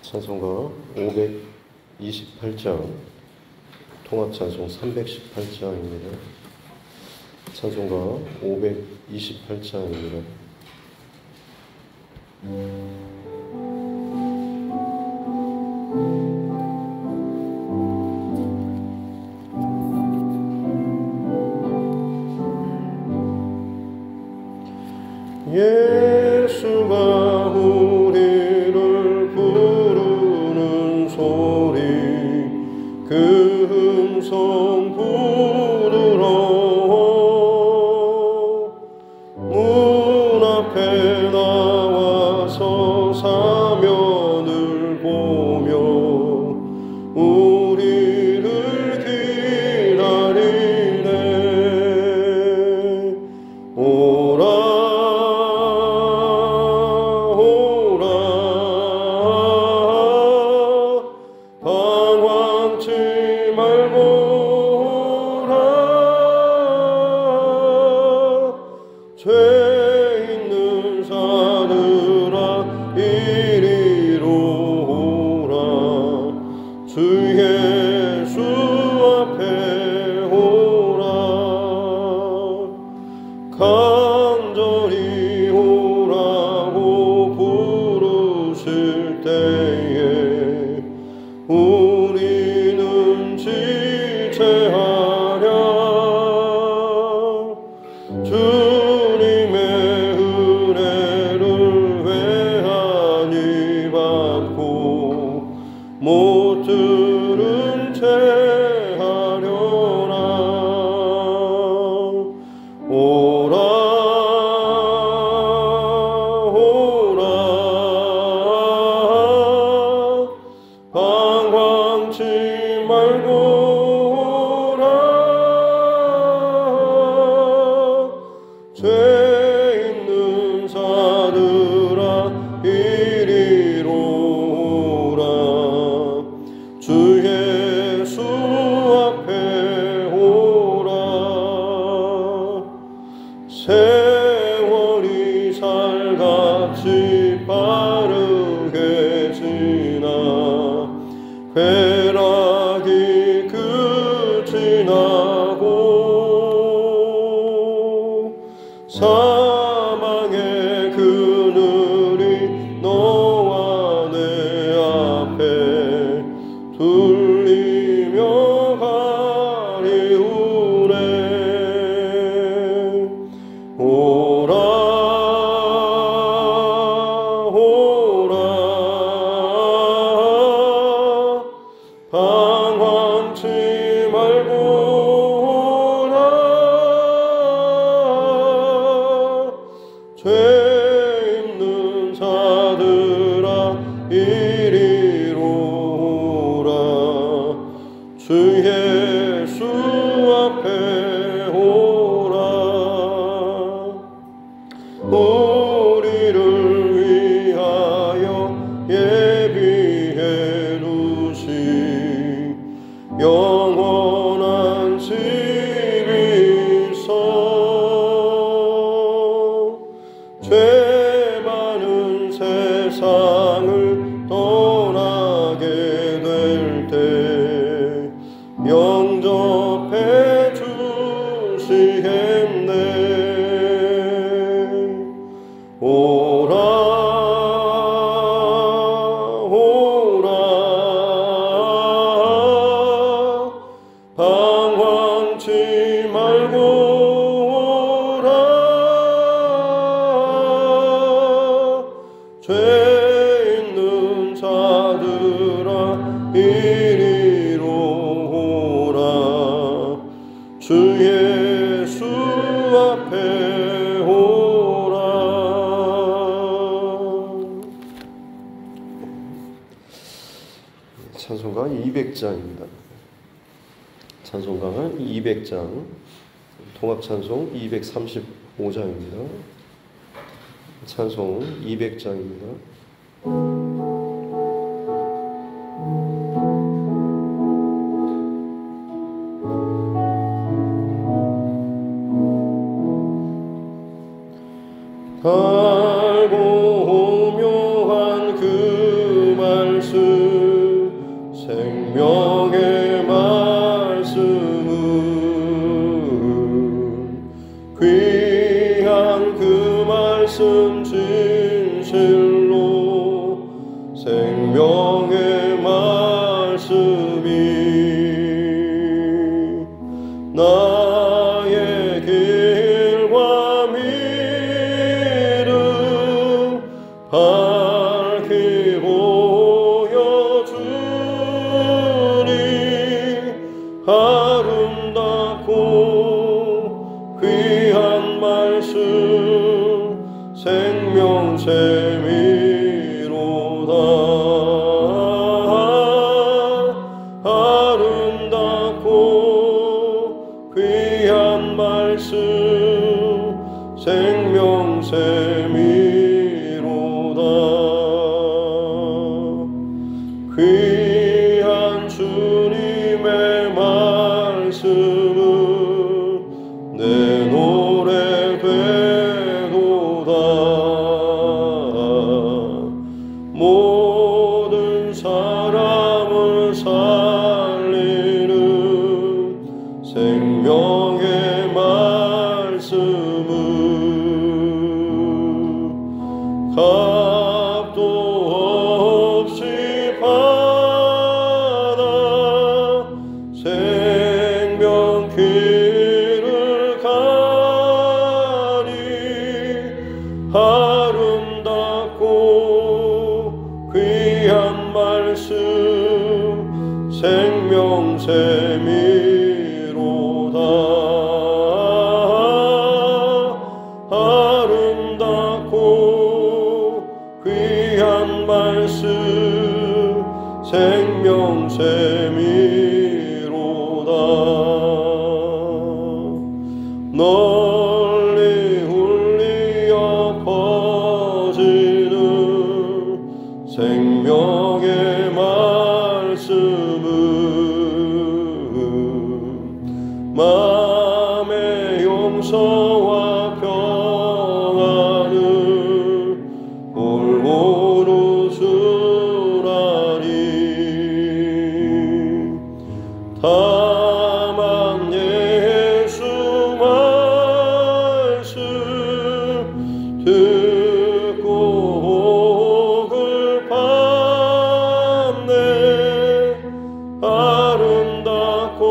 찬송가 528장, 통합찬송 318장입니다. 찬송가 528장입니다. 예수가 우리를 부르는 소리, 그 음성 부르러 문 앞에 나와서 사면을 보며 우리를 기다리네. 오라 간절히 오라고 부르실 때에 우리는 지체하랴. 주님의 은혜를 외하니 받고 못 들은 채 하려나. 오라 방황치 말고 오라. 죄 있는 자들아 이리로 오라. 주 예수 앞에 오라. 세월이 살같이 빠르게 지나 쾌락이 끝이 나고 사망의 그늘이 너와 내 앞에 둘리며 가리우네. 오라 방황치 말고 오라. 죄 있는 자들아 이리로 오라. 주 예수 앞에 오라. 우리를 위하여 예비해 두신 영원한 집이 있어. 죄 많은 세상을 떠나게 될 때 영접해 주시겠네. 오라 방황치 말고 오라. 죄 있는 자들아 이리로 오라. 주 예수 앞에 오라. 찬송가 200장입니다. 찬송가는 200장, 통합찬송 235장입니다. 찬송 200장입니다. 달고 오묘한 그 말씀 생명의 말씀이 나의 길과 미름 밝히 보여주니 아름답고 귀한 말씀 생명샘이로다. 아름답고 귀한 말씀 생명샘이로다. 귀한 주님의 말씀은 내 노래 되도다. 모든 사람을 살리는 생명의 말씀은 값도 없이 받아 생명 길을 가니 아름답고 귀한 말씀 생명샘이로다. 아름답고 귀한 말씀 생명샘이로다. 널리 울리어 퍼지는 생명의 말씀은 마음의 용서와 평안을 골고루 주라니. 다만 예수 말씀 듣고 복을 받네. 아름답고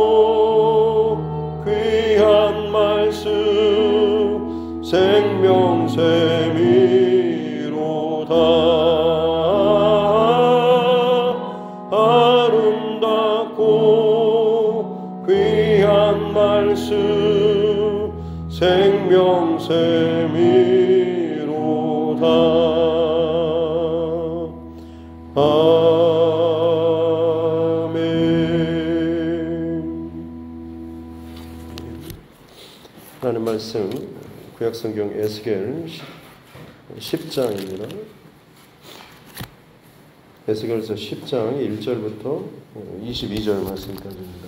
귀한 말씀 생명샘이로다. 아름답고 귀한 말씀 생명샘이로다. 아멘. 하나님 말씀 구약성경 에스겔 10장입니다. 에스겔서 10장 1절부터 22절 말씀까지입니다.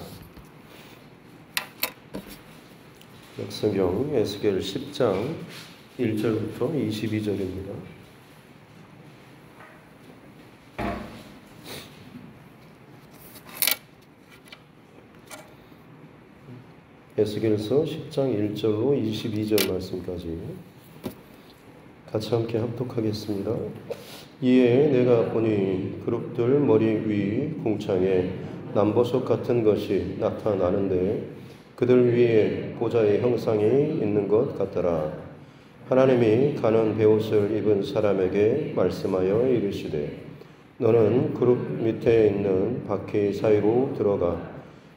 구약성경 에스겔 10장 1절부터 22절입니다. 에스겔서 10장 1절로 22절 말씀까지 같이 함께 합독하겠습니다. 이에 내가 보니 그룹들 머리 위 궁창에 남보석 같은 것이 나타나는데 그들 위에 보좌의 형상이 있는 것 같더라. 하나님이 가는 베옷을 입은 사람에게 말씀하여 이르시되 너는 그룹 밑에 있는 바퀴 사이로 들어가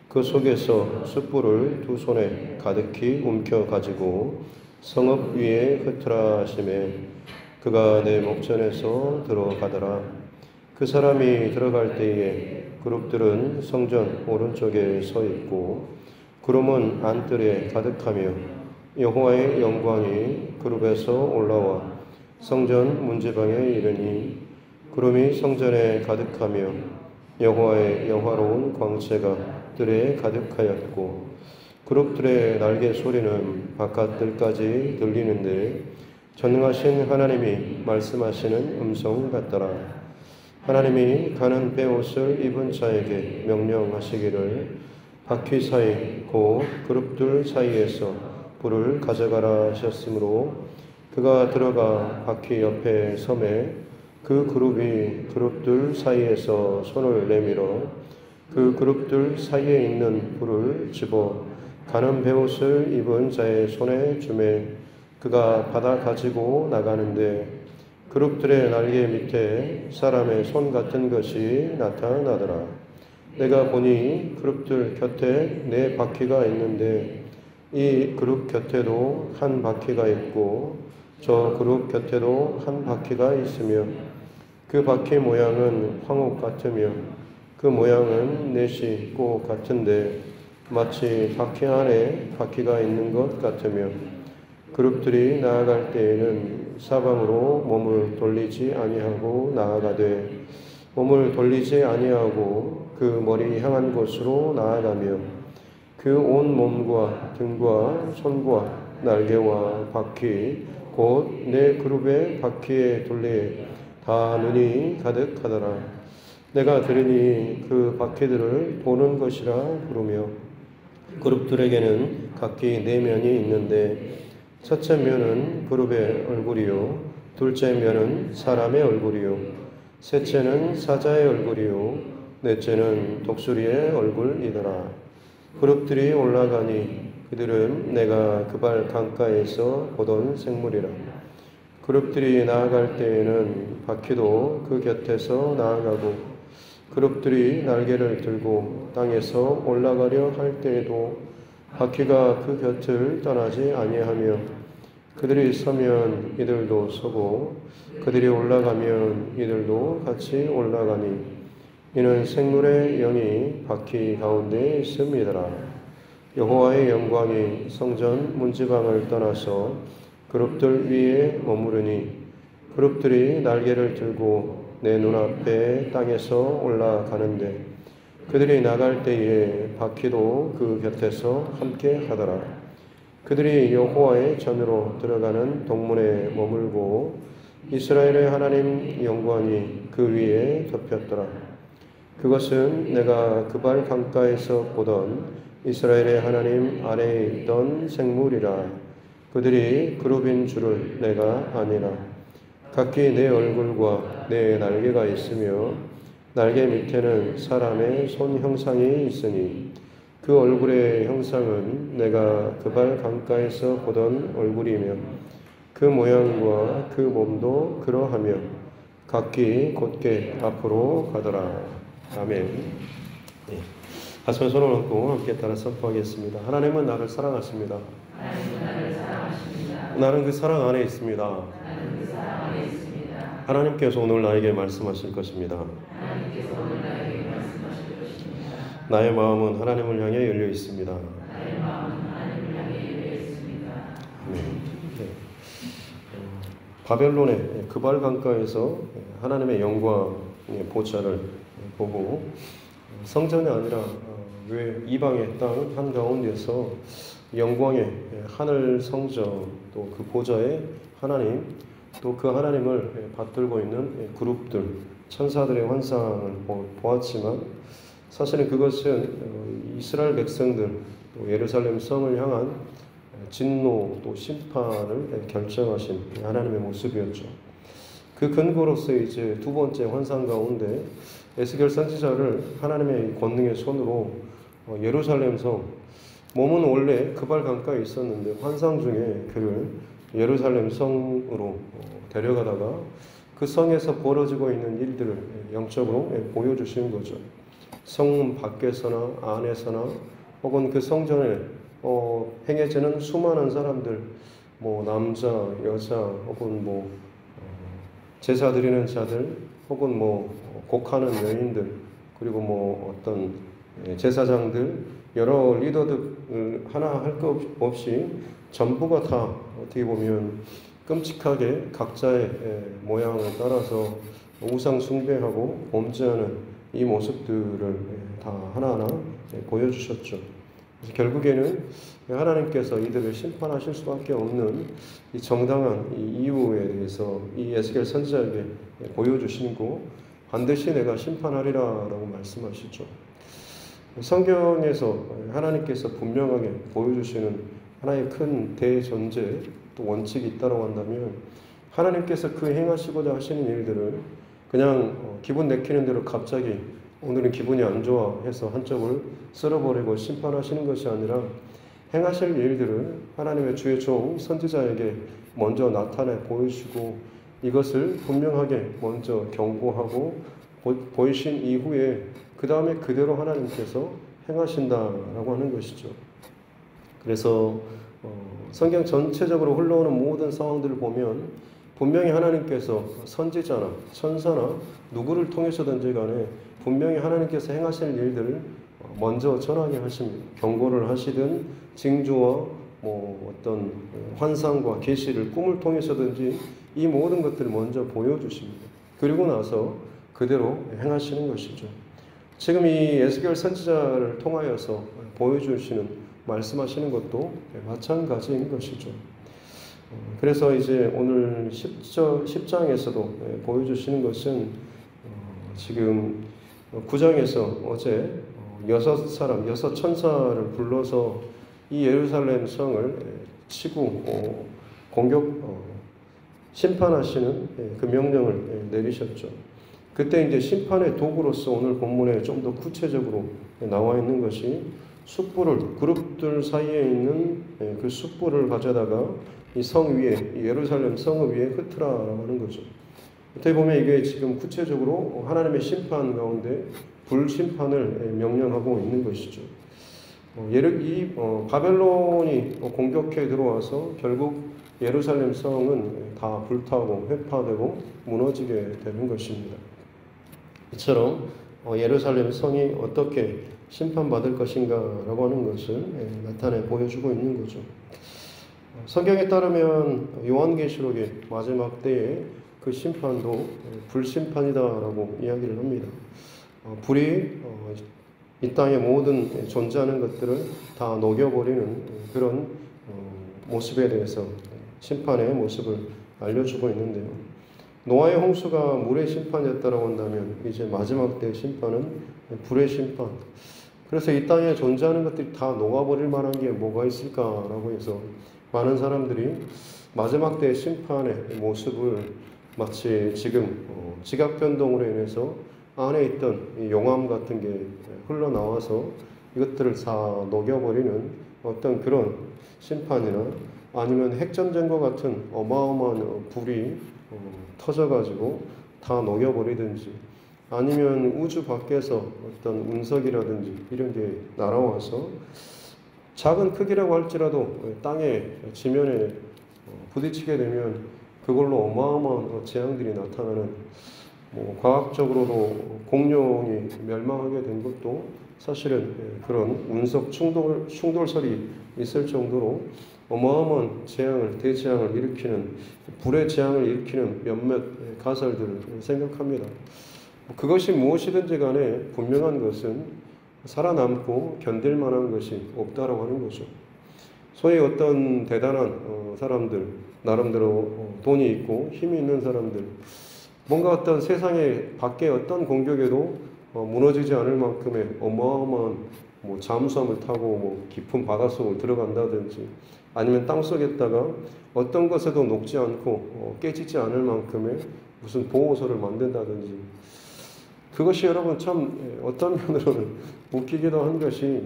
그 속에서 숯불을 두 손에 가득히 움켜 가지고 성읍 위에 흩으라 하시매 그가 내 목전에서 들어가더라. 그 사람이 들어갈 때에 그룹들은 성전 오른쪽에 서 있고 구름은 안뜰에 가득하며 여호와의 영광이 그룹에서 올라와 성전 문지방에 이르니 구름이 성전에 가득하며 여호와의 영화로운 광채가 뜰에 가득하였고 그룹들의 날개 소리는 바깥들까지 들리는데 전능하신 하나님이 말씀하시는 음성 같더라. 하나님이 가는 베옷을 입은 자에게 명령하시기를 바퀴 사이 곧 그룹들 사이에서 불을 가져가라 하셨으므로 그가 들어가 바퀴 옆에 섬에 그 그 그룹들 사이에서 손을 내밀어 그 그룹들 사이에 있는 불을 집어 가는 베옷을 입은 자의 손에 주매 그가 받아 가지고 나가는데 그룹들의 날개 밑에 사람의 손 같은 것이 나타나더라. 내가 보니 그룹들 곁에 4바퀴가 있는데 이 그룹 곁에도 한 바퀴가 있고 저 그룹 곁에도 한 바퀴가 있으며 그 바퀴 모양은 황옥 같으며 그 모양은 넷이 꼭 같은데 마치 바퀴 안에 바퀴가 있는 것 같으며 그룹들이 나아갈 때에는 사방으로 몸을 돌리지 아니하고 나아가되 몸을 돌리지 아니하고 그 머리 향한 곳으로 나아가며 그 온 몸과 등과 손과 날개와 바퀴 곧 4그룹의 바퀴의 둘레에 다 눈이 가득하더라. 내가 들으니 그 바퀴들을 보는 것이라 부르며 그룹들에게는 각기 4면이 있는데 첫째 면은 그룹의 얼굴이요 둘째 면은 사람의 얼굴이요 셋째는 사자의 얼굴이요 넷째는 독수리의 얼굴이더라. 그룹들이 올라가니 그들은 내가 그발 강가에서 보던 생물이라. 그룹들이 나아갈 때에는 바퀴도 그 곁에서 나아가고 그룹들이 날개를 들고 땅에서 올라가려 할 때에도 바퀴가 그 곁을 떠나지 아니하며 그들이 서면 이들도 서고 그들이 올라가면 이들도 같이 올라가니 이는 생물의 영이 바퀴 가운데 있음이더라. 여호와의 영광이 성전 문지방을 떠나서 그룹들 위에 머무르니 그룹들이 날개를 들고 내 눈앞에 땅에서 올라가는데 그들이 나갈 때에 바퀴도 그 곁에서 함께 하더라. 그들이 여호와의 전으로 들어가는 동문에 머물고 이스라엘의 하나님 영광이 그 위에 덮였더라. 그것은 내가 그발 강가에서 보던 이스라엘의 하나님 아래에 있던 생물이라. 그들이 그룹인 줄을 내가 아니라. 각기 4 얼굴과 4 날개가 있으며 날개 밑에는 사람의 손 형상이 있으니 그 얼굴의 형상은 내가 그발 강가에서 보던 얼굴이며 그 모양과 그 몸도 그러하며 각기 곧게 앞으로 가더라. 아멘. 네. 가슴에 손을 얹고 함께 따라 선포하겠습니다. 하나님은 나를 사랑하십니다. 나는 그 사랑 안에 있습니다. 하나님께서 오늘 나에게 말씀하실 것입니다. 나의 마음은 하나님을 향해 열려 있습니다. 아멘. 네. 바벨론의 그발 강가에서 하나님의 영광의 보좌를 보고 성전이 아니라 왜 이방의 땅 한가운데서 영광의 하늘 성전 또 그 보좌의 하나님 또 그 하나님을 받들고 있는 그룹들 천사들의 환상을 보았지만 사실은 그것은 이스라엘 백성들 또 예루살렘 성을 향한 진노 또 심판을 결정하신 하나님의 모습이었죠. 그 근거로서 이제 2번째 환상 가운데 에스겔 선지자를 하나님의 권능의 손으로 예루살렘 성 몸은 원래 그발 강가에 있었는데 환상 중에 그를 예루살렘 성으로 데려가다가 그 성에서 벌어지고 있는 일들을 영적으로 보여주시는 거죠. 성 밖에서나 안에서나 혹은 그 성전에 행해지는 수많은 사람들 남자, 여자 혹은 제사 드리는 자들 혹은 곡하는 여인들 그리고 어떤 제사장들 여러 리더들 하나 할 것 없이 전부가 다 어떻게 보면 끔찍하게 각자의 모양을 따라서 우상 숭배하고 범죄하는 이 모습들을 다 하나하나 보여주셨죠. 그래서 결국에는 하나님께서 이들을 심판하실 수밖에 없는 이 정당한 이 이유에 대해서 이 에스겔 선지자에게 보여주시고 반드시 내가 심판하리라라고 말씀하시죠. 성경에서 하나님께서 분명하게 보여주시는 하나의 큰 대전제 또 원칙이 있다고 한다면 하나님께서 그 행하시고자 하시는 일들을 그냥 기분 내키는 대로 갑자기 오늘은 기분이 안 좋아 해서 한쪽을 쓸어버리고 심판하시는 것이 아니라 행하실 일들을 하나님의 주의 종 선지자에게 먼저 나타내 보이시고 이것을 분명하게 먼저 경고하고 보이신 이후에 그 다음에 그대로 하나님께서 행하신다라고 하는 것이죠. 그래서 성경 전체적으로 흘러오는 모든 상황들을 보면 분명히 하나님께서 선지자나 천사나 누구를 통해서든지 간에 분명히 하나님께서 행하실 일들을 먼저 전하게 하십니다. 경고를 하시든 징조와 어떤 환상과 계시를 꿈을 통해서든지 이 모든 것들을 먼저 보여주십니다. 그리고 나서 그대로 행하시는 것이죠. 지금 이 에스겔 선지자를 통하여서 보여주시는 말씀하시는 것도 마찬가지인 것이죠. 그래서 이제 오늘 10장에서도 보여주시는 것은 지금 9장에서 어제 6 천사를 불러서 이 예루살렘 성을 치고 심판하시는 그 명령을 내리셨죠. 그때 이제 심판의 도구로서 오늘 본문에 좀 더 구체적으로 나와 있는 것이 숯불을 그룹들 사이에 있는 그 숯불을 가져다가 이 성 위에 예루살렘 성 위에 흩으라고 하는 거죠. 어떻게 보면 이게 지금 구체적으로 하나님의 심판 가운데 불심판을 명령하고 있는 것이죠. 바벨론이 공격해 들어와서 결국 예루살렘 성은 다 불타고 회파되고 무너지게 되는 것입니다. 이처럼 예루살렘 성이 어떻게 심판받을 것인가라고 하는 것을 나타내 보여주고 있는 거죠. 성경에 따르면 요한계시록의 마지막 때에 그 심판도 불심판이다라고 이야기를 합니다. 불이 이 땅의 모든 존재하는 것들을 다 녹여버리는 그런 모습에 대해서 심판의 모습을 알려주고 있는데요. 노아의 홍수가 물의 심판이었다고 한다면 이제 마지막 때의 심판은 불의 심판. 그래서 이 땅에 존재하는 것들이 다 녹아버릴 만한 게 뭐가 있을까라고 해서 많은 사람들이 마지막 때의 심판의 모습을 마치 지금 지각 변동으로 인해서 안에 있던 이 용암 같은 게 흘러나와서 이것들을 다 녹여버리는 어떤 그런 심판이나 아니면 핵전쟁과 같은 어마어마한 불이 터져가지고 다 녹여버리든지 아니면 우주 밖에서 어떤 운석이라든지 이런 게 날아와서 작은 크기라고 할지라도 땅에 지면에 부딪히게 되면 그걸로 어마어마한 재앙들이 나타나는 과학적으로도 공룡이 멸망하게 된 것도 사실은 그런 운석 충돌설이 있을 정도로 어마어마한 재앙을 대재앙을 일으키는 불의 재앙을 일으키는 몇몇 가설들을 생각합니다. 그것이 무엇이든지 간에 분명한 것은 살아남고 견딜 만한 것이 없다라고 하는 거죠. 소위 어떤 대단한 사람들, 나름대로 돈이 있고 힘이 있는 사람들, 뭔가 어떤 세상에 밖에 어떤 공격에도 무너지지 않을 만큼의 어마어마한 잠수함을 타고 깊은 바닷속을 들어간다든지 아니면 땅속에다가 어떤 것에도 녹지 않고 깨지지 않을 만큼의 무슨 보호소를 만든다든지 그것이 여러분 참 어떤 면으로는 웃기기도 한 것이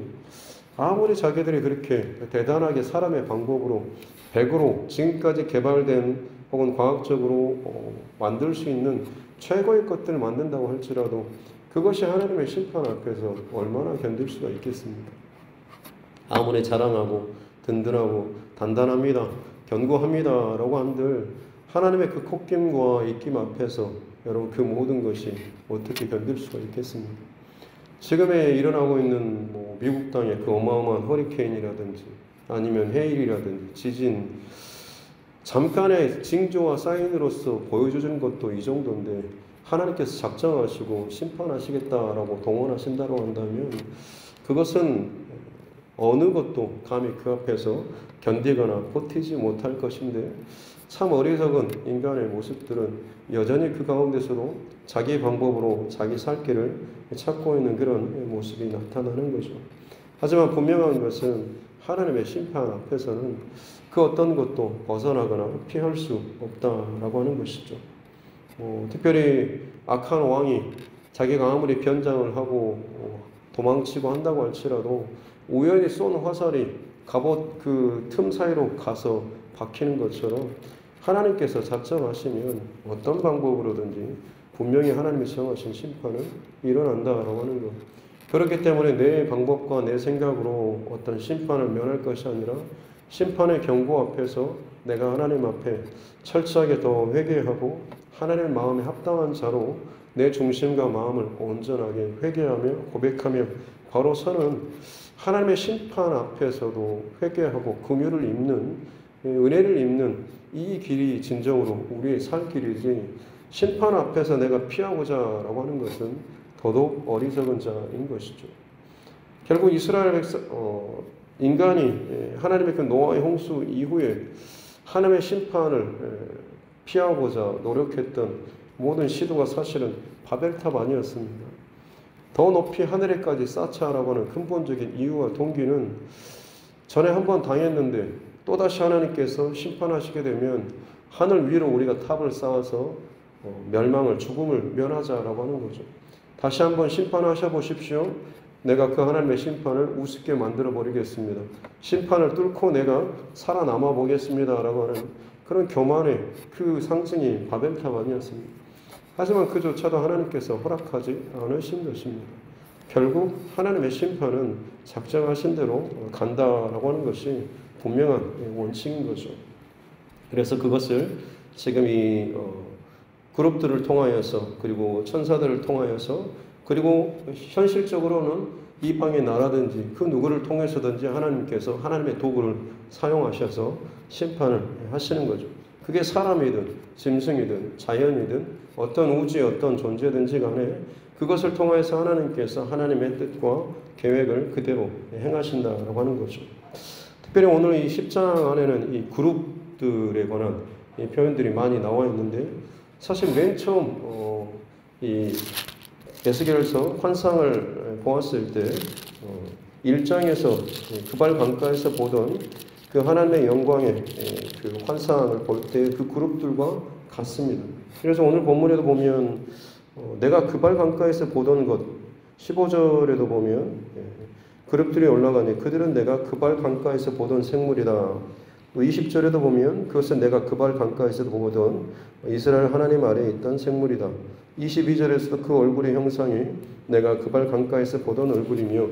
아무리 자기들이 그렇게 대단하게 사람의 방법으로 백으로 지금까지 개발된 혹은 과학적으로 만들 수 있는 최고의 것들을 만든다고 할지라도 그것이 하나님의 심판 앞에서 얼마나 견딜 수가 있겠습니까? 아무리 자랑하고 든든하고 단단합니다, 견고합니다 라고 한들 하나님의 그 콧김과 입김 앞에서 여러분 그 모든 것이 어떻게 견딜 수가 있겠습니까? 지금에 일어나고 있는 미국 땅의 그 어마어마한 허리케인이라든지 아니면 해일이라든지 지진 잠깐의 징조와 사인으로서 보여주는 것도 이 정도인데 하나님께서 작정하시고 심판하시겠다라고 동원하신다고 한다면 그것은 어느 것도 감히 그 앞에서 견디거나 버티지 못할 것인데 참 어리석은 인간의 모습들은 여전히 그 가운데서도 자기 방법으로 자기 살 길을 찾고 있는 그런 모습이 나타나는 거죠. 하지만 분명한 것은 하나님의 심판 앞에서는 그 어떤 것도 벗어나거나 피할 수 없다라고 하는 것이죠. 특별히 악한 왕이 자기가 아무리 변장을 하고 도망치고 한다고 할지라도 우연히 쏜 화살이 갑옷 그 틈 사이로 가서 박히는 것처럼 하나님께서 작정하시면 어떤 방법으로든지 분명히 하나님이 정하신 심판은 일어난다라고 하는 것. 그렇기 때문에 내 방법과 내 생각으로 어떤 심판을 면할 것이 아니라 심판의 경고 앞에서 내가 하나님 앞에 철저하게 더 회개하고 하나님의 마음에 합당한 자로 내 중심과 마음을 온전하게 회개하며 고백하며 바로 서는 하나님의 심판 앞에서도 회개하고 긍휼을 입는 은혜를 입는 이 길이 진정으로 우리의 살 길이지 심판 앞에서 내가 피하고자 라고 하는 것은 더더욱 어리석은 자인 것이죠. 결국 이스라엘 인간이 하나님의 그 노아의 홍수 이후에 하나님의 심판을 피하고자 노력했던 모든 시도가 사실은 바벨탑 아니었습니다. 더 높이 하늘에까지 쌓자라고 하는 근본적인 이유와 동기는 전에 한번 당했는데 또다시 하나님께서 심판하시게 되면 하늘 위로 우리가 탑을 쌓아서 멸망을 죽음을 면하자라고 하는 거죠. 다시 한번 심판하셔 보십시오. 내가 그 하나님의 심판을 우습게 만들어 버리겠습니다. 심판을 뚫고 내가 살아남아 보겠습니다라고 하는 그런 교만의 그 상징이 바벨탑 아니었습니다. 하지만 그조차도 하나님께서 허락하지 않으신 것입니다. 결국 하나님의 심판은 작정하신 대로 간다라고 하는 것이 분명한 원칙인 거죠. 그래서 그것을 지금 이 그룹들을 통하여서 그리고 천사들을 통하여서 그리고 현실적으로는 이방의 나라든지 그 누구를 통해서든지 하나님께서 하나님의 도구를 사용하셔서 심판을 하시는 거죠. 그게 사람이든 짐승이든 자연이든 어떤 우주의 어떤 존재든지 간에 그것을 통해서 하나님께서 하나님의 뜻과 계획을 그대로 행하신다라고 하는 거죠. 특별히 오늘 이 10장 안에는 이 그룹들에 관한 이 표현들이 많이 나와 있는데 사실 맨 처음 이 에스겔서 환상을 보았을 때 1장에서 그발 강가에서 보던 그 하나님의 영광의 그 환상을 볼 때 그 그룹들과 같습니다. 그래서 오늘 본문에도 보면 내가 그발 강가에서 보던 것 15절에도 보면 그룹들이 올라가니 그들은 내가 그발 강가에서 보던 생물이다. 20절에도 보면 그것은 내가 그발 강가에서 보던 이스라엘 하나님 아래에 있던 생물이다. 22절에서도 그 얼굴의 형상이 내가 그발 강가에서 보던 얼굴이며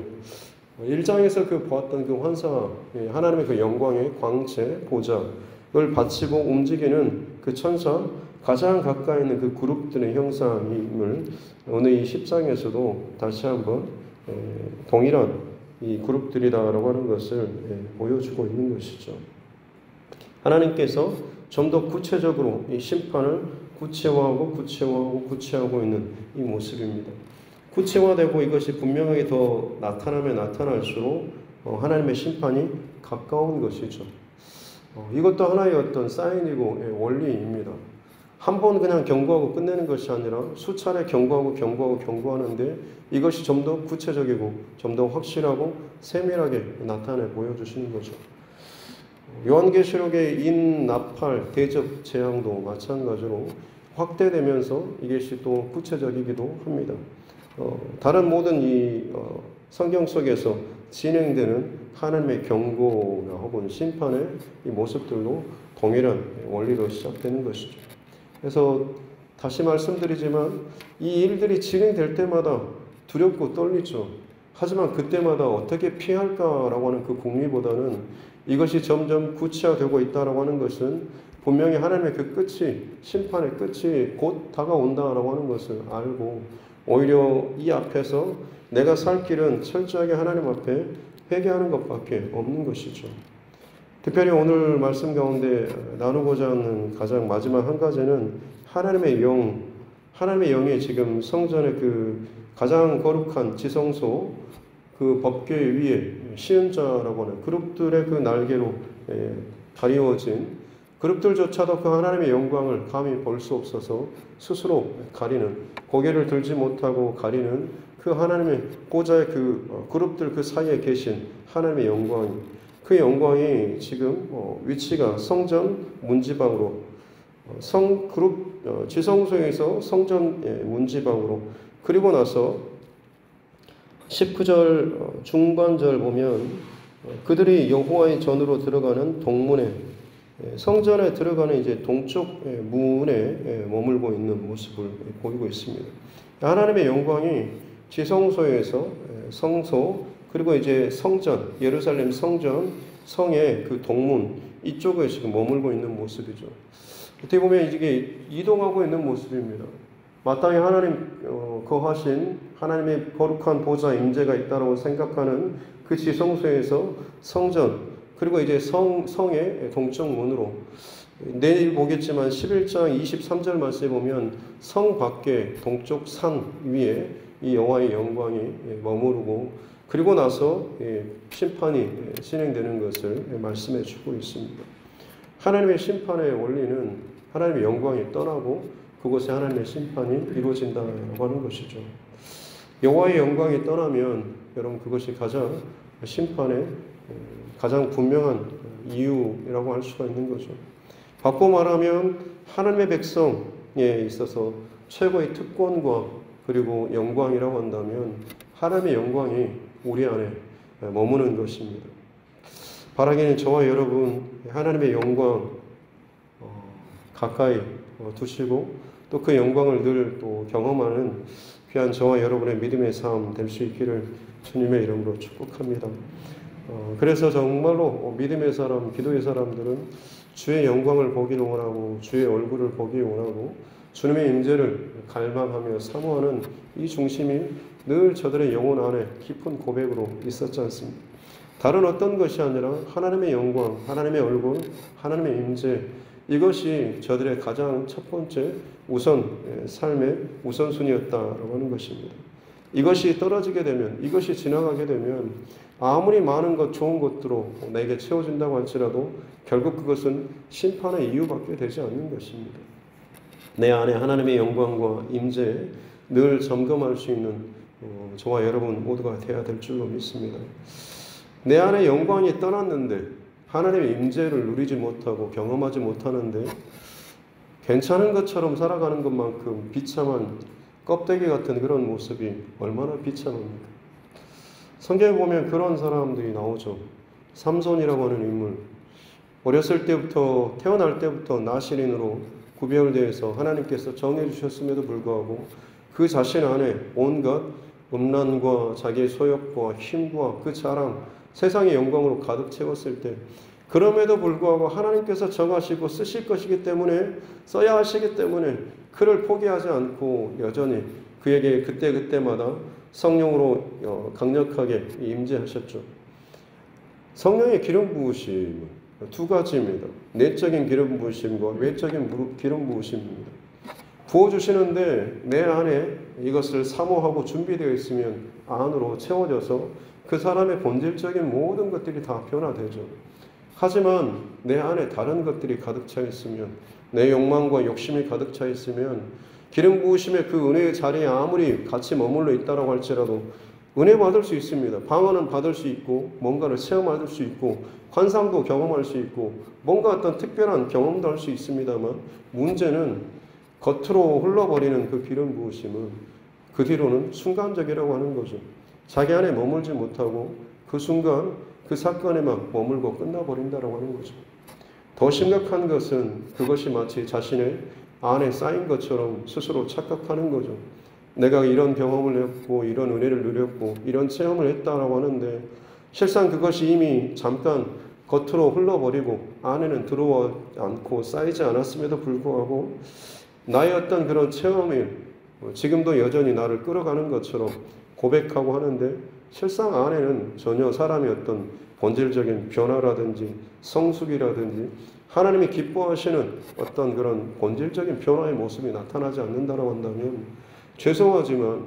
1장에서 그 보았던 그 환상, 하나님의 그 영광의 광채, 보좌를 받치고 움직이는 그 천사, 가장 가까이 있는 그 그룹들의 형상임을 오늘 이 10장에서도 다시 한번 동일한 이 그룹들이다라고 하는 것을 보여주고 있는 것이죠. 하나님께서 좀 더 구체적으로 이 심판을 구체화하고 있는 이 모습입니다. 구체화되고 이것이 분명하게 더 나타나면 나타날수록 하나님의 심판이 가까운 것이죠. 이것도 하나의 어떤 사인이고 원리입니다. 한 번 그냥 경고하고 끝내는 것이 아니라 수차례 경고하는데 이것이 좀 더 구체적이고 좀 더 확실하고 세밀하게 나타내 보여주시는 거죠. 요한계시록의 인나팔 대접 재앙도 마찬가지로 확대되면서 이것이 또 구체적이기도 합니다. 다른 모든 이 성경 속에서 진행되는 하나님의 경고나 혹은 심판의 이 모습들도 동일한 원리로 시작되는 것이죠. 그래서 다시 말씀드리지만 이 일들이 진행될 때마다 두렵고 떨리죠. 하지만 그때마다 어떻게 피할까라고 하는 그 궁리보다는 이것이 점점 구체화되고 있다라고 하는 것은 분명히 하나님의 그 끝이, 심판의 끝이 곧 다가온다라고 하는 것을 알고 오히려 이 앞에서 내가 살 길은 철저하게 하나님 앞에 회개하는 것밖에 없는 것이죠. 특별히 오늘 말씀 가운데 나누고자 하는 가장 마지막 한 가지는 하나님의 영이 지금 성전의 그 가장 거룩한 지성소 그 법궤 위에 시은자라고 하는 그룹들의 그 날개로 가리워진 그룹들조차도 그 하나님의 영광을 감히 볼 수 없어서 스스로 가리는, 고개를 들지 못하고 가리는 그 하나님의 보좌의 그 그룹들 그 사이에 계신 하나님의 영광이, 그 영광이 지금 위치가 성전 문지방으로 지성소에서 성전 문지방으로, 그리고 나서 19절 중반절 보면 그들이 여호와의 전으로 들어가는 동문에, 성전에 들어가는 이제 동쪽 문에 머물고 있는 모습을 보이고 있습니다. 하나님의 영광이 지성소에서 성소, 그리고 이제 성전, 예루살렘 성전, 성의 그 동문 이쪽에 지금 머물고 있는 모습이죠. 어떻게 보면 이게 이동하고 있는 모습입니다. 마땅히 하나님 거하신 하나님의 거룩한 보좌 임재가 있다고 생각하는 그 지성소에서 성전, 그리고 이제 성의 동쪽 문으로, 내일 보겠지만 11장 23절 말씀에 보면 성 밖에 동쪽 산 위에 이 여호와의 영광이 머무르고, 그리고 나서 심판이 진행되는 것을 말씀해 주고 있습니다. 하나님의 심판의 원리는 하나님의 영광이 떠나고 그곳에 하나님의 심판이 이루어진다고 하는 것이죠. 여호와의 영광이 떠나면 여러분 그것이 가장 심판의 가장 분명한 이유라고 할 수가 있는 거죠. 바꿔 말하면 하나님의 백성에 있어서 최고의 특권과 그리고 영광이라고 한다면 하나님의 영광이 우리 안에 머무는 것입니다. 바라기는 저와 여러분 하나님의 영광 가까이 두시고 또 그 영광을 늘 또 경험하는 귀한 저와 여러분의 믿음의 삶 될 수 있기를 주님의 이름으로 축복합니다. 그래서 정말로 믿음의 사람, 기도의 사람들은 주의 영광을 보기를 원하고 주의 얼굴을 보기 원하고 주님의 임재를 갈망하며 사모하는 이 중심이 늘 저들의 영혼 안에 깊은 고백으로 있었지 않습니까? 다른 어떤 것이 아니라 하나님의 영광, 하나님의 얼굴, 하나님의 임재, 이것이 저들의 가장 첫 번째 삶의 우선순위였다라고 하는 것입니다. 이것이 떨어지게 되면, 이것이 지나가게 되면 아무리 많은 것, 좋은 것들로 내게 채워진다고 할지라도 결국 그것은 심판의 이유밖에 되지 않는 것입니다. 내 안에 하나님의 영광과 임재 늘 점검할 수 있는 저와 여러분 모두가 되어야 될 줄로 믿습니다. 내 안에 영광이 떠났는데 하나님의 임재를 누리지 못하고 경험하지 못하는데 괜찮은 것처럼 살아가는 것만큼 비참한 껍데기 같은 그런 모습이 얼마나 비참합니까? 성경에 보면 그런 사람들이 나오죠. 삼손이라고 하는 인물, 어렸을 때부터 태어날 때부터 나실인으로 구별되어서 하나님께서 정해 주셨음에도 불구하고 그 자신 안에 온갖 음란과 자기의 소욕과 힘과 그 자랑, 세상의 영광으로 가득 채웠을 때 그럼에도 불구하고 하나님께서 정하시고 쓰실 것이기 때문에 써야 하시기 때문에 그를 포기하지 않고 여전히 그에게 그때그때마다 성령으로 강력하게 임재하셨죠. 성령의 기름 부으심 두 가지입니다. 내적인 기름 부으심과 외적인 기름 부으심입니다. 부어주시는데 내 안에 이것을 사모하고 준비되어 있으면 안으로 채워져서 그 사람의 본질적인 모든 것들이 다 변화되죠. 하지만 내 안에 다른 것들이 가득 차 있으면, 내 욕망과 욕심이 가득 차 있으면 기름 부으심의 그 은혜의 자리에 아무리 같이 머물러 있다라고 할지라도 은혜 받을 수 있습니다. 방언은 받을 수 있고 뭔가를 체험할 수 있고 환상도 경험할 수 있고 뭔가 어떤 특별한 경험도 할 수 있습니다만 문제는 겉으로 흘러버리는 그 기름 부으심은 그 뒤로는 순간적이라고 하는 거죠. 자기 안에 머물지 못하고 그 순간 그 사건에만 머물고 끝나버린다라고 하는 거죠. 더 심각한 것은 그것이 마치 자신의 안에 쌓인 것처럼 스스로 착각하는 거죠. 내가 이런 경험을 했고 이런 은혜를 누렸고 이런 체험을 했다라고 하는데 실상 그것이 이미 잠깐 겉으로 흘러버리고 안에는 들어와 않고 쌓이지 않았음에도 불구하고 나의 어떤 그런 체험이 지금도 여전히 나를 끌어가는 것처럼 고백하고 하는데 실상 안에는 전혀 사람의 어떤 본질적인 변화라든지 성숙이라든지 하나님이 기뻐하시는 어떤 그런 본질적인 변화의 모습이 나타나지 않는다고 한다면 죄송하지만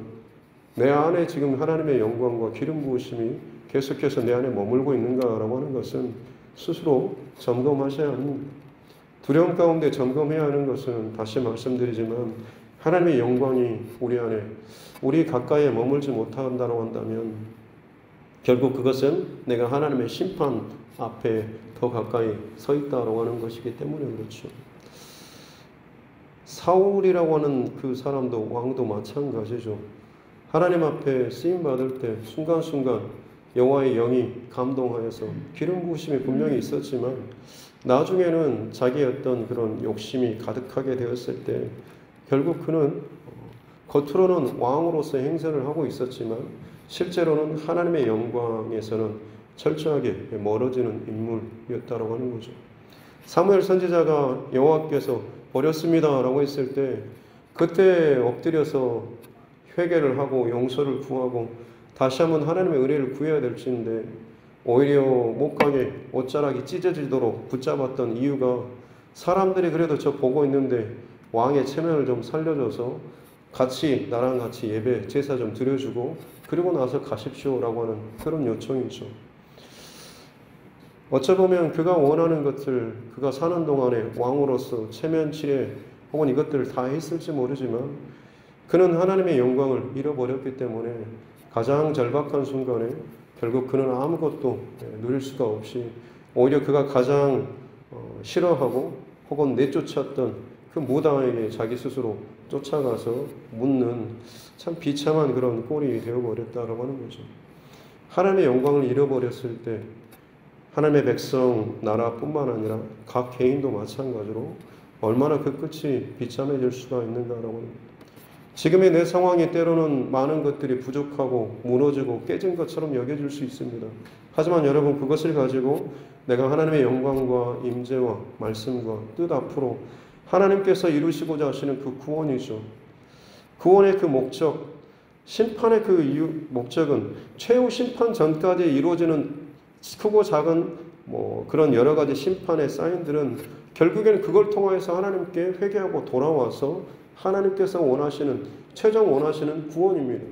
내 안에 지금 하나님의 영광과 기름 부으심이 계속해서 내 안에 머물고 있는가라고 하는 것은 스스로 점검하셔야 합니다. 두려움 가운데 점검해야 하는 것은 다시 말씀드리지만 하나님의 영광이 우리 안에 우리 가까이에 머물지 못한다고 한다면 결국 그것은 내가 하나님의 심판 앞에 더 가까이 서 있다고 하는 것이기 때문에 그렇죠. 사울이라고 하는 그 사람도 왕도 마찬가지죠. 하나님 앞에 쓰임 받을 때 순간순간 여호와의 영이 감동하여서 기름 부으심이 분명히 있었지만 나중에는 자기의 어떤 그런 욕심이 가득하게 되었을 때 결국 그는 겉으로는 왕으로서 행세를 하고 있었지만 실제로는 하나님의 영광에서는 철저하게 멀어지는 인물이었다고 하는 거죠. 사무엘 선지자가 여호와께서 버렸습니다라고 했을 때 그때 엎드려서 회개를 하고 용서를 구하고 다시 한번 하나님의 은혜를 구해야 될지인데 오히려 목각에 옷자락이 찢어지도록 붙잡았던 이유가 사람들이 그래도 저 보고 있는데 왕의 체면을 좀 살려줘서 같이 나랑 같이 예배 제사 좀 드려주고 그리고 나서 가십시오라고 하는 그런 요청이죠. 어쩌보면 그가 원하는 것을 그가 사는 동안에 왕으로서 체면 치레 혹은 이것들을 다 했을지 모르지만 그는 하나님의 영광을 잃어버렸기 때문에 가장 절박한 순간에 결국 그는 아무것도 누릴 수가 없이 오히려 그가 가장 싫어하고 혹은 내쫓았던 그 무당에게 자기 스스로 쫓아가서 묻는 참 비참한 그런 꼴이 되어버렸다라고 하는 거죠. 하나님의 영광을 잃어버렸을 때 하나님의 백성 나라뿐만 아니라 각 개인도 마찬가지로 얼마나 그 끝이 비참해질 수가 있는가라고 하는 거죠. 지금의 내 상황이 때로는 많은 것들이 부족하고 무너지고 깨진 것처럼 여겨질 수 있습니다. 하지만 여러분 그것을 가지고 내가 하나님의 영광과 임재와 말씀과 뜻 앞으로 하나님께서 이루시고자 하시는 그 구원이죠. 구원의 그 목적, 심판의 그 이유, 목적은 최후 심판 전까지 이루어지는 크고 작은 그런 여러 가지 심판의 사인들은 결국에는 그걸 통해서 하나님께 회개하고 돌아와서 하나님께서 원하시는 최종 원하시는 구원입니다.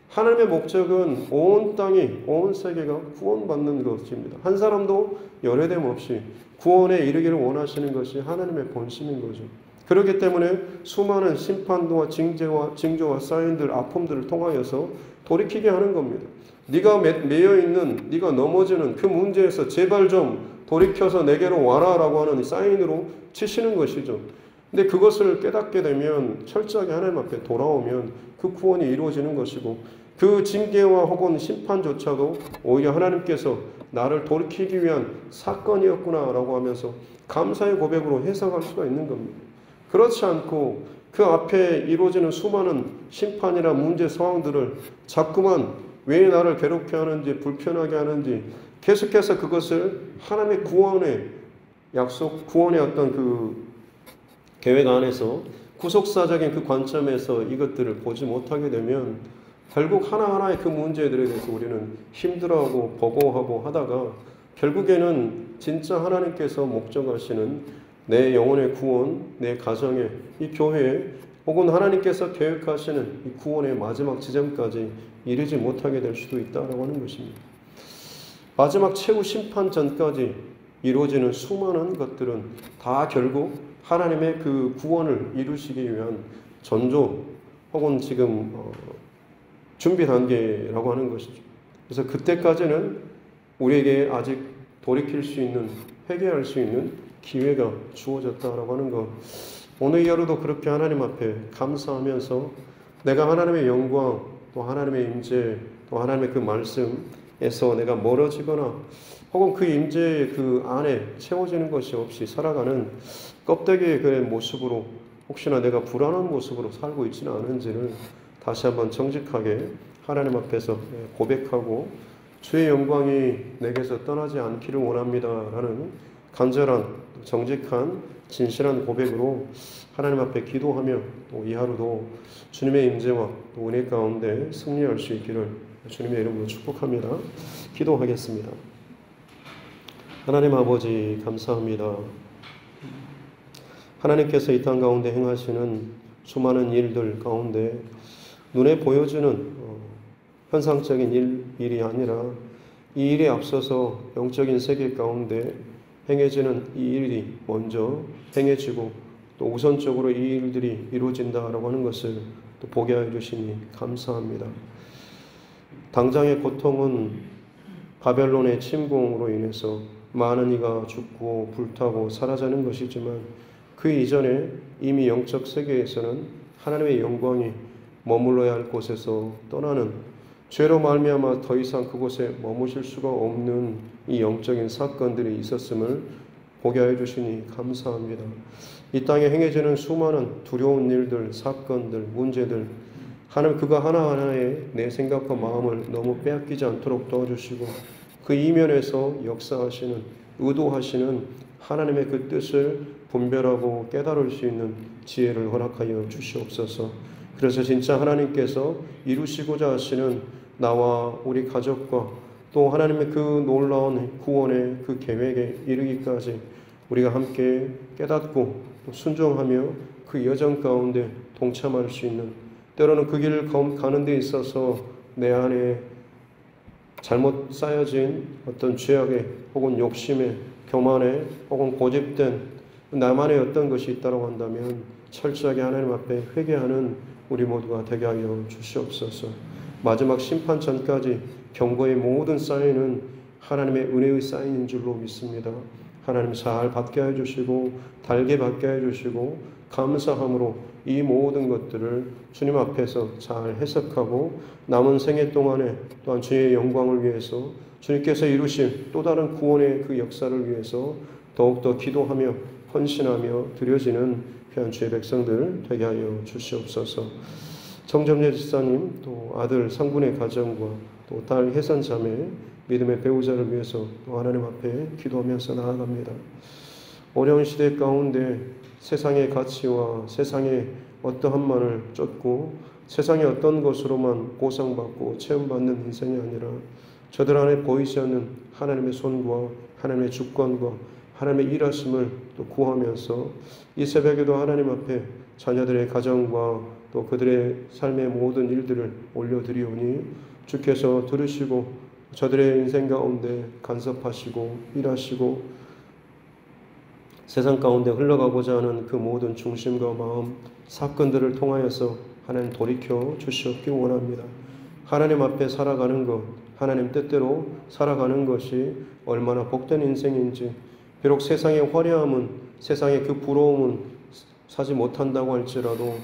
하나님의 목적은 온 땅이 온 세계가 구원받는 것입니다. 한 사람도 열애됨 없이 구원에 이르기를 원하시는 것이 하나님의 본심인 거죠. 그렇기 때문에 수많은 심판과 징조와 사인들, 아픔들을 통하여서 돌이키게 하는 겁니다. 네가 매여 있는, 네가 넘어지는 그 문제에서 제발 좀 돌이켜서 내게로 와라라고 하는 사인으로 치시는 것이죠. 근데 그것을 깨닫게 되면 철저하게 하나님 앞에 돌아오면 그 구원이 이루어지는 것이고 그 징계와 혹은 심판조차도 오히려 하나님께서 나를 돌이키기 위한 사건이었구나라고 하면서 감사의 고백으로 해석할 수가 있는 겁니다. 그렇지 않고 그 앞에 이루어지는 수많은 심판이나 문제 상황들을 자꾸만 왜 나를 괴롭게 하는지 불편하게 하는지 계속해서 그것을 하나님의 구원의 약속, 구원의 어떤 그 계획 안에서 구속사적인 그 관점에서 이것들을 보지 못하게 되면 결국 하나하나의 그 문제들에 대해서 우리는 힘들어하고 버거워하고 하다가 결국에는 진짜 하나님께서 목적하시는 내 영혼의 구원, 내 가정의 이 교회에 혹은 하나님께서 계획하시는 이 구원의 마지막 지점까지 이르지 못하게 될 수도 있다고 하는 것입니다. 마지막 최후 심판 전까지 이루어지는 수많은 것들은 다 결국 하나님의 그 구원을 이루시기 위한 전조 혹은 지금 준비 단계라고 하는 것이죠. 그래서 그때까지는 우리에게 아직 돌이킬 수 있는, 회개할 수 있는 기회가 주어졌다라고 하는 것. 오늘 하루도 그렇게 하나님 앞에 감사하면서 내가 하나님의 영광, 또 하나님의 임재, 또 하나님의 그 말씀에서 내가 멀어지거나 혹은 그 임재의 그 안에 채워지는 것이 없이 살아가는 껍데기의 그 모습으로 혹시나 내가 불안한 모습으로 살고 있지는 않은지를 다시 한번 정직하게 하나님 앞에서 고백하고 주의 영광이 내게서 떠나지 않기를 원합니다라는 간절한 정직한 진실한 고백으로 하나님 앞에 기도하며 또 이 하루도 주님의 임재와 또 은혜 가운데 승리할 수 있기를 주님의 이름으로 축복합니다. 기도하겠습니다. 하나님 아버지 감사합니다. 하나님께서 이 땅 가운데 행하시는 수많은 일들 가운데 눈에 보여주는 현상적인 일이 아니라 이 일에 앞서서 영적인 세계 가운데 행해지는 이 일이 먼저 행해지고 또 우선적으로 이 일들이 이루어진다라고 하는 것을 또 보게 하여 주시니 감사합니다. 당장의 고통은 바벨론의 침공으로 인해서 많은 이가 죽고 불타고 사라지는 것이지만 그 이전에 이미 영적 세계에서는 하나님의 영광이 머물러야 할 곳에서 떠나는, 죄로 말미암아 더 이상 그곳에 머무실 수가 없는 이 영적인 사건들이 있었음을 보게 해 주시니 감사합니다. 이 땅에 행해지는 수많은 두려운 일들, 사건들, 문제들, 하나님 그거 하나하나에 내 생각과 마음을 너무 빼앗기지 않도록 도와주시고, 그 이면에서 역사하시는, 의도하시는 하나님의 그 뜻을 분별하고 깨달을 수 있는 지혜를 허락하여 주시옵소서. 그래서 진짜 하나님께서 이루시고자 하시는 나와 우리 가족과 또 하나님의 그 놀라운 구원의 그 계획에 이르기까지 우리가 함께 깨닫고 순종하며 그 여정 가운데 동참할 수 있는, 때로는 그 길을 가는 데 있어서 내 안에 잘못 쌓여진 어떤 죄악에 혹은 욕심에 교만에 혹은 고집된 나만의 어떤 것이 있다고 한다면 철저하게 하나님 앞에 회개하는 우리 모두가 되게 하여 주시옵소서. 마지막 심판 전까지 경고의 모든 사인은 하나님의 은혜의 사인인 줄로 믿습니다. 하나님 잘 받게 해주시고 달게 받게 해주시고 감사함으로 이 모든 것들을 주님 앞에서 잘 해석하고 남은 생애 동안에 또한 주의 영광을 위해서 주님께서 이루실 또 다른 구원의 그 역사를 위해서 더욱더 기도하며 헌신하며 드려지는 귀한 주의 백성들 되게 하여 주시옵소서. 정점례 집사님, 또 아들 상분의 가정과 또 딸 혜선 자매 믿음의 배우자를 위해서 또 하나님 앞에 기도하면서 나아갑니다. 어려운 시대 가운데 세상의 가치와 세상의 어떠한 만을 쫓고 세상의 어떤 것으로만 보상받고 체험받는 인생이 아니라 저들 안에 보이지 않는 하나님의 손과 하나님의 주권과 하나님의 일하심을 또 구하면서 이 새벽에도 하나님 앞에 자녀들의 가정과 또 그들의 삶의 모든 일들을 올려드리오니 주께서 들으시고 저들의 인생 가운데 간섭하시고 일하시고 세상 가운데 흘러가고자 하는 그 모든 중심과 마음, 사건들을 통하여서 하나님 돌이켜 주시옵기 원합니다. 하나님 앞에 살아가는 것, 하나님 뜻대로 살아가는 것이 얼마나 복된 인생인지, 비록 세상의 화려함은, 세상의 그 부러움은 사지 못한다고 할지라도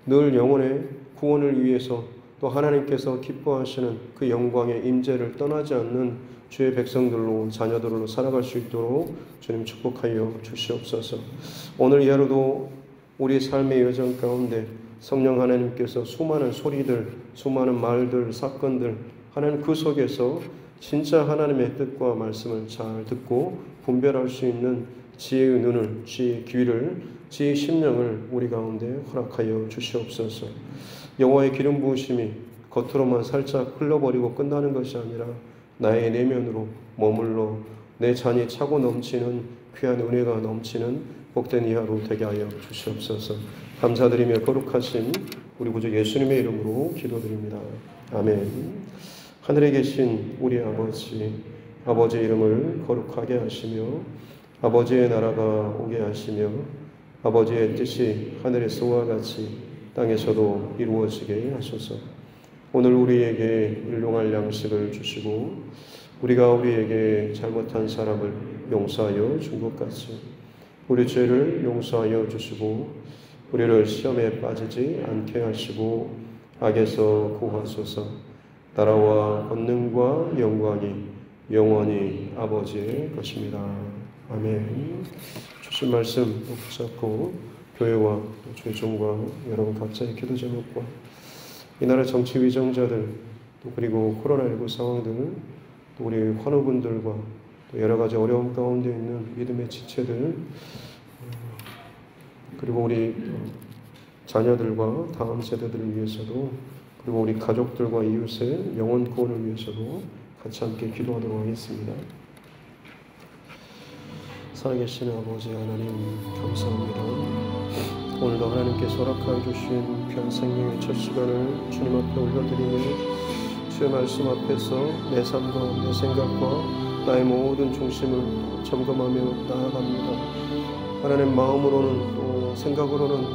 늘 영혼의 구원을 위해서 또 하나님께서 기뻐하시는 그 영광의 임재를 떠나지 않는 주의 백성들로 자녀들로 살아갈 수 있도록 주님 축복하여 주시옵소서. 오늘 이 하루도 우리 삶의 여정 가운데 성령 하나님께서 수많은 소리들, 수많은 말들, 사건들, 하나님 그 속에서 진짜 하나님의 뜻과 말씀을 잘 듣고 분별할 수 있는 지혜의 눈을, 지혜의 귀를, 지혜의 심령을 우리 가운데 허락하여 주시옵소서. 여호와의 기름 부으심이 겉으로만 살짝 흘러버리고 끝나는 것이 아니라 나의 내면으로 머물러 내 잔이 차고 넘치는 귀한 은혜가 넘치는 복된 이 하루 되게 하여 주시옵소서. 감사드리며 거룩하신 우리 구주 예수님의 이름으로 기도드립니다. 아멘. 하늘에 계신 우리 아버지, 아버지의 이름을 거룩하게 하시며 아버지의 나라가 오게 하시며 아버지의 뜻이 하늘에서와 같이 땅에서도 이루어지게 하소서. 오늘 우리에게 일용할 양식을 주시고 우리가 우리에게 잘못한 사람을 용서하여 준 것 같이 우리 죄를 용서하여 주시고 우리를 시험에 빠지지 않게 하시고 악에서 구하소서. 나라와 권능과 영광이 영원히 아버지의 것입니다. 아멘. 주신 말씀 붙잡고 교회와 주의 종과 여러분 각자의 기도 제목과 이 나라 정치 위정자들 또 그리고 코로나19 상황들 또 우리 환우분들과 또 여러 가지 어려움 가운데 있는 믿음의 지체들 그리고 우리 자녀들과 다음 세대들을 위해서도 그리고 우리 가족들과 이웃의 영혼 구원을 위해서도 같이 함께 기도하도록 하겠습니다. 살아계신 아버지 하나님 감사합니다. 오늘도 하나님께서 허락하여 주신 귀한 생명의 첫 시간을 주님 앞에 올려드리며 주의 말씀 앞에서 내 삶과 내 생각과 나의 모든 중심을 점검하며 나아갑니다. 하나님 마음으로는 또 생각으로는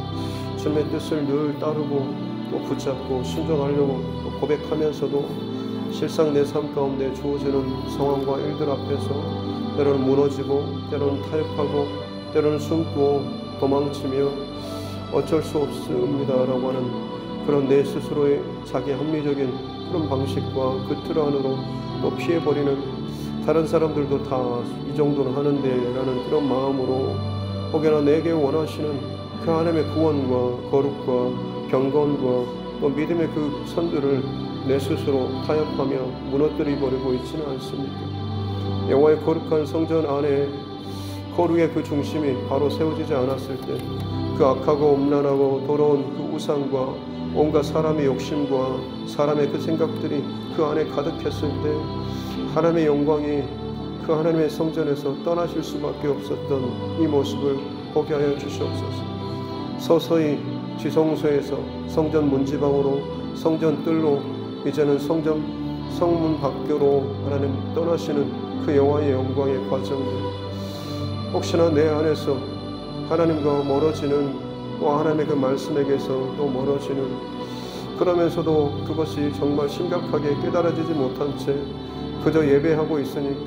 주님의 뜻을 늘 따르고 또 붙잡고 순종하려고 또 고백하면서도 실상 내 삶 가운데 주어지는 상황과 일들 앞에서 때로는 무너지고 때로는 타협하고 때로는 숨고 도망치며 어쩔 수 없습니다라고 하는 그런 내 스스로의 자기 합리적인 그런 방식과 그 틀 안으로 또 피해버리는, 다른 사람들도 다 이 정도는 하는데 라는 그런 마음으로 혹여나 내게 원하시는 그 하나님의 구원과 거룩과 경건과 또 믿음의 그 선들을 내 스스로 타협하며 무너뜨려버리고 있지는 않습니까? 여호와의 거룩한 성전 안에 거룩의 그 중심이 바로 세워지지 않았을 때 그 악하고 음란하고 더러운 그 우상과 온갖 사람의 욕심과 사람의 그 생각들이 그 안에 가득했을 때 하나님의 영광이 그 하나님의 성전에서 떠나실 수밖에 없었던 이 모습을 보게 하여 주시옵소서. 서서히 지성소에서 성전 문지방으로 성전 뜰로 이제는 성문 밖으로 하나님 떠나시는 그 여호와의 영광의 과정들, 혹시나 내 안에서 하나님과 멀어지는, 또 하나님의 그 말씀에게서 또 멀어지는, 그러면서도 그것이 정말 심각하게 깨달아지지 못한 채 그저 예배하고 있으니까,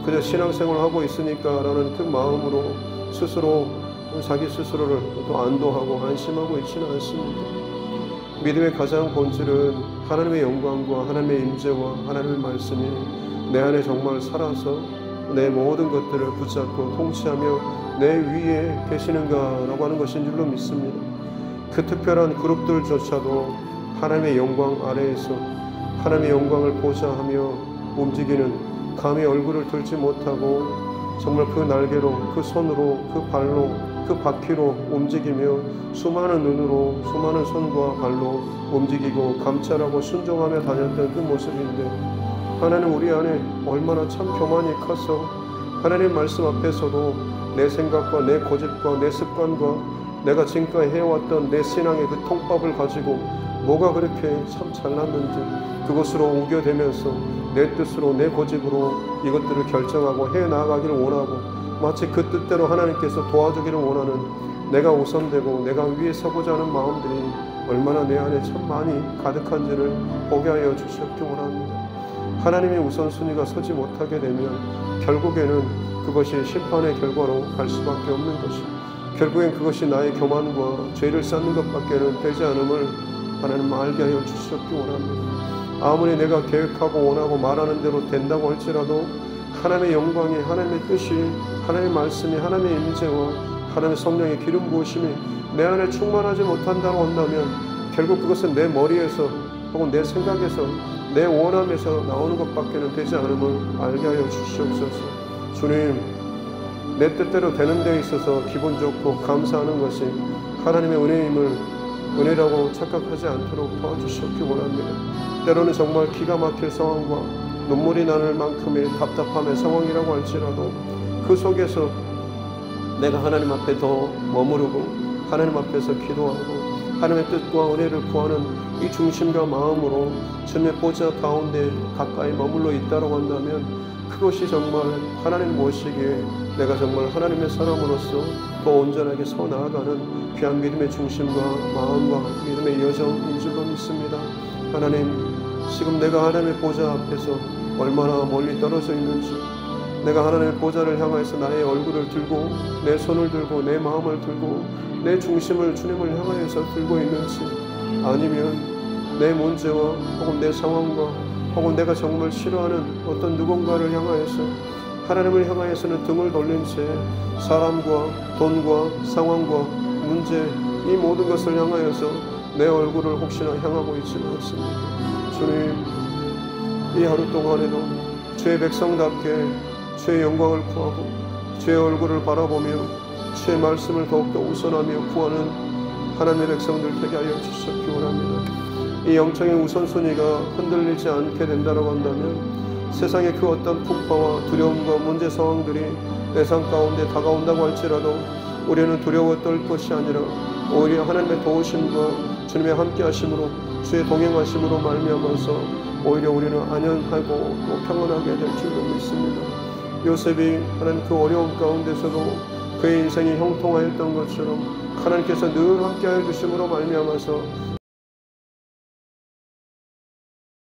그저 신앙생활을 하고 있으니까 라는 그 마음으로 스스로 자기 스스로를 또 안도하고 안심하고 있지는 않습니다. 믿음의 가장 본질은 하나님의 영광과 하나님의 임재와 하나님의 말씀이 내 안에 정말 살아서 내 모든 것들을 붙잡고 통치하며 내 위에 계시는가라고 하는 것인 줄로 믿습니다. 그 특별한 그룹들조차도 하나님의 영광 아래에서 하나님의 영광을 보자 하며 움직이는, 감히 얼굴을 들지 못하고 정말 그 날개로, 그 손으로, 그 발로, 그 바퀴로 움직이며 수많은 눈으로, 수많은 손과 발로 움직이고 감찰하고 순종하며 다녔던 그 모습인데, 하나님 우리 안에 얼마나 참 교만이 커서 하나님 말씀 앞에서도 내 생각과 내 고집과 내 습관과 내가 지금까지 해왔던 내 신앙의 그 통법을 가지고 뭐가 그렇게 참 잘났는지 그것으로 우겨대면서 내 뜻으로 내 고집으로 이것들을 결정하고 해나가기를 원하고, 마치 그 뜻대로 하나님께서 도와주기를 원하는, 내가 우선되고 내가 위에 서고자 하는 마음들이 얼마나 내 안에 참 많이 가득한지를 보게 하여 주시옵기 원합니다. 하나님의 우선순위가 서지 못하게 되면 결국에는 그것이 심판의 결과로 갈 수밖에 없는 것이, 결국엔 그것이 나의 교만과 죄를 쌓는 것밖에는 되지 않음을 하나님 알게 하여 주시옵기 원합니다. 아무리 내가 계획하고 원하고 말하는 대로 된다고 할지라도 하나님의 영광이, 하나님의 뜻이, 하나님의 말씀이, 하나님의 임재와 하나님의 성령의 기름 부으심이 내 안에 충만하지 못한다고 한다면 결국 그것은 내 머리에서 혹은 내 생각에서 내 원함에서 나오는 것밖에는 되지 않음을 알게 하여 주시옵소서. 주님, 내 뜻대로 되는 데 있어서 기분 좋고 감사하는 것이 하나님의 은혜라고 착각하지 않도록 도와주시옵기 원합니다. 때로는 정말 기가 막힐 상황과 눈물이 나는 만큼의 답답함의 상황이라고 할지라도 그 속에서 내가 하나님 앞에 더 머무르고 하나님 앞에서 기도하고 하나님의 뜻과 은혜를 구하는 이 중심과 마음으로 주님의 보좌 가운데 가까이 머물러 있다고 한다면 그것이 정말 하나님 모시기에 내가 정말 하나님의 사람으로서 더 온전하게 서 나아가는 귀한 믿음의 중심과 마음과 믿음의 여정인 줄로 믿습니다. 하나님, 지금 내가 하나님의 보좌 앞에서 얼마나 멀리 떨어져 있는지, 내가 하나님의 보좌를 향해서 나의 얼굴을 들고 내 손을 들고 내 마음을 들고 내 중심을 주님을 향하여서 들고 있는지, 아니면 내 문제와 혹은 내 상황과 혹은 내가 정말 싫어하는 어떤 누군가를 향하여서 하나님을 향하여서는 등을 돌린 채 사람과 돈과 상황과 문제, 이 모든 것을 향하여서 내 얼굴을 혹시나 향하고 있지는 않습니다. 주님, 이 하루 동안에도 주의 백성답게 주의 영광을 구하고 주의 얼굴을 바라보며 주의 말씀을 더욱더 우선하며 구하는 하나님의 백성들 되게 하여 주시옵기 원합니다. 이 영적인 우선순위가 흔들리지 않게 된다고 한다면 세상의 그 어떤 풍파와 두려움과 문제 상황들이 내 삶 가운데 다가온다고 할지라도 우리는 두려워 떨 것이 아니라 오히려 하나님의 도우심과 주님의 함께하심으로 주의 동행하심으로 말미암아서 오히려 우리는 안연하고 또 평안하게 될 줄로 믿습니다. 요셉이 하나님 그 어려움 가운데서도 그의 인생이 형통하였던 것처럼 하나님께서 늘 함께하여 주심으로 말미암아서